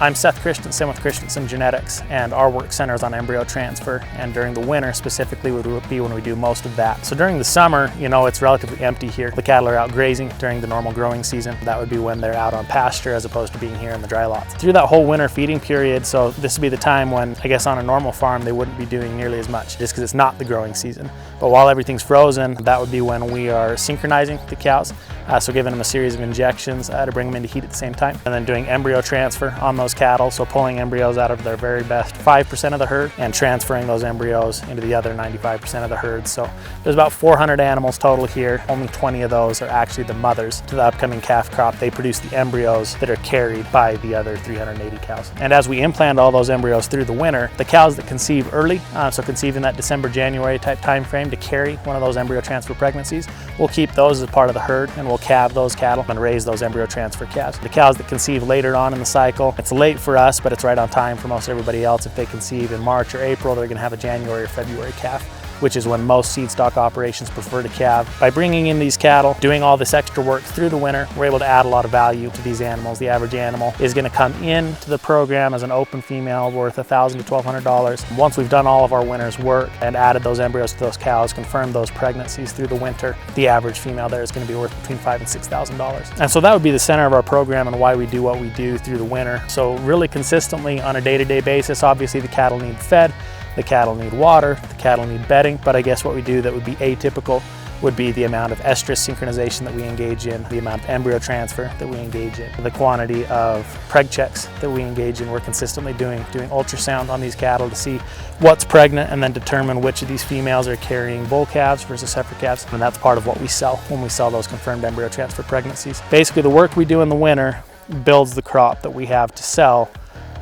I'm Seth Christensen with Christensen Genetics, and our work centers on embryo transfer, and during the winter specifically would be when we do most of that. So during the summer, you know, it's relatively empty here. The cattle are out grazing during the normal growing season. That would be when they're out on pasture as opposed to being here in the dry lots. Through that whole winter feeding period, so this would be the time when, I guess on a normal farm, they wouldn't be doing nearly as much just because it's not the growing season. But while everything's frozen, that would be when we are synchronizing the cows. So giving them a series of injections to bring them into heat at the same time, and then doing embryo transfer on those cattle, so pulling embryos out of their very best 5% of the herd and transferring those embryos into the other 95% of the herd. So there's about 400 animals total here. Only 20 of those are actually the mothers to the upcoming calf crop. They produce the embryos that are carried by the other 380 cows. And as we implant all those embryos through the winter, the cows that conceive early, so conceive in that December, January type time frame to carry one of those embryo transfer pregnancies, we'll keep those as part of the herd, and we'll calve those cattle and raise those embryo transfer calves. The cows that conceive later on in the cycle, it's late for us, but it's right on time for most everybody else. If they conceive in March or April, they're going to have a January or February calf, which is when most seed stock operations prefer to calve. By bringing in these cattle, doing all this extra work through the winter, we're able to add a lot of value to these animals. The average animal is going to come into the program as an open female worth $1,000 to $1,200. Once we've done all of our winter's work and added those embryos to those cows, confirmed those pregnancies through the winter, the average female there is going to be worth between $5,000 and $6,000. And so that would be the center of our program and why we do what we do through the winter. So really consistently on a day-to-day basis, obviously the cattle need fed, the cattle need water, the cattle need bedding, but I guess what we do that would be atypical would be the amount of estrus synchronization that we engage in, the amount of embryo transfer that we engage in, the quantity of preg checks that we engage in. We're consistently doing ultrasound on these cattle to see what's pregnant and then determine which of these females are carrying bull calves versus heifer calves, and that's part of what we sell when we sell those confirmed embryo transfer pregnancies. Basically, the work we do in the winter builds the crop that we have to sell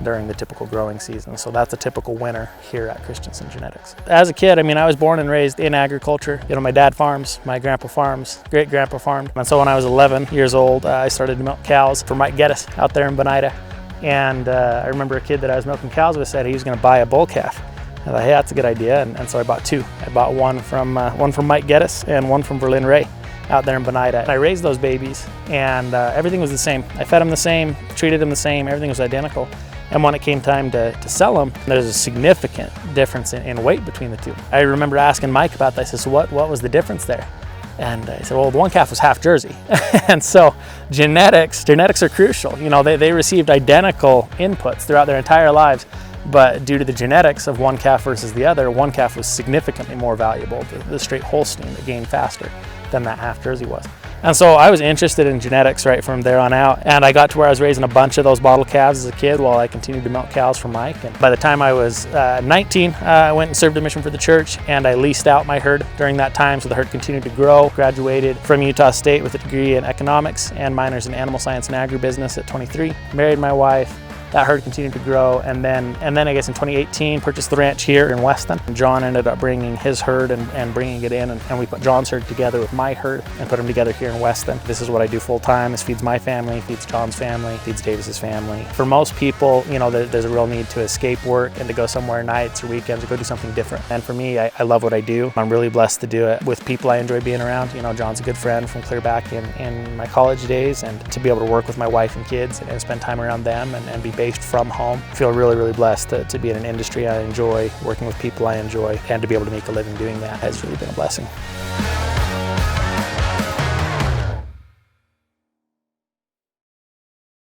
during the typical growing season. So that's a typical winter here at Christensen Genetics. As a kid, I mean, I was born and raised in agriculture. You know, my dad farms, my grandpa farms, great grandpa farmed. And so when I was 11 years old, I started to milk cows for Mike Geddes out there in Benida. And I remember a kid that I was milking cows with said he was going to buy a bull calf. I thought, hey, that's a good idea. And so I bought two. I bought one from Mike Geddes and one from Verlin Ray out there in Benida. And I raised those babies, and everything was the same. I fed them the same, treated them the same, everything was identical. And when it came time to sell them, there's a significant difference in weight between the two. I remember asking Mike about that. I said, so what was the difference there? And he said, well, the one calf was half Jersey. And so genetics are crucial. You know, they received identical inputs throughout their entire lives, but due to the genetics of one calf versus the other, one calf was significantly more valuable, the straight Holstein that gained faster than that half Jersey was. And so I was interested in genetics right from there on out, and I got to where I was raising a bunch of those bottle calves as a kid while I continued to milk cows for Mike. And by the time I was 19, I went and served a mission for the church, and I leased out my herd during that time, so the herd continued to grow. Graduated from Utah State with a degree in economics and minors in animal science and agribusiness at 23. Married my wife. That herd continued to grow, and then I guess in 2018 purchased the ranch here in Weston. And John ended up bringing his herd and bringing it in, and we put John's herd together with my herd and put them together here in Weston. This is what I do full time. This feeds my family, feeds John's family, feeds Davis's family. For most people, you know, there's a real need to escape work and to go somewhere nights or weekends or go do something different. And for me, I love what I do. I'm really blessed to do it with people I enjoy being around. You know, John's a good friend from clear back in my college days, and to be able to work with my wife and kids and spend time around them and be based from home. I feel really, really blessed to be in an industry I enjoy, working with people I enjoy, and to be able to make a living doing that has really been a blessing.